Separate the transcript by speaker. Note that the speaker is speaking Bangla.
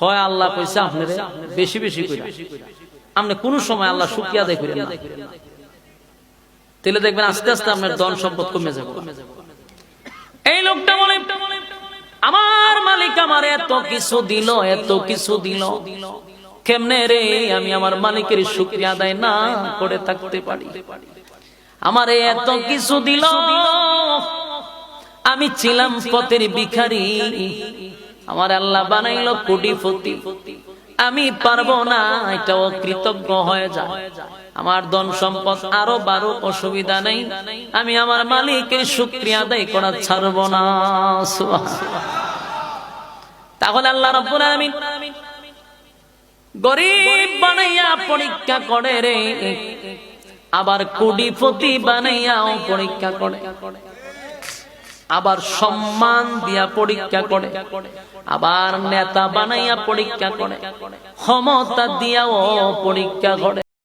Speaker 1: হয় আল্লাহ কইছে আপনারে বেশি বেশি কইরা আপনি কোন সময় আল্লাহ শুকরিয়া আদায় করেন না, তাহলে দেখবেন আস্তে আস্তে আপনার ধন সম্পদ কমে যাবে। এই লোকটা বলে আমার মালিক আমার এত কিছু দিল, এত কিছু দিল, কেমনে রে আমি আমার মালিকের শুকরিয়া আদায় না করে থাকতে পারি? আমারে এত কিছু দিল, আমি ছিলাম পথের ভিখারি, আমার আল্লাহ বানাইলো কোটিপতি, আমি পারবো না, এটা অকৃতজ্ঞ হয়ে যায়। আমার ধন সম্পদ আরো বারো, অসুবিধা নেই, আমি আমার মালিকের শুকরিয়া আদায় করা ছাড়বো না। তাহলে আল্লাহ রাব্বুল আলামিন গরিব বানাইয়া পরীক্ষা করে রে, আবার কোটিপতি বানাইয়াও পরীক্ষা করে, আবার সম্মান দিয়া পরীক্ষা করে, আবার নেতা বানাইয়া পরীক্ষা করে, ক্ষমতা দিয়াও পরীক্ষা করে।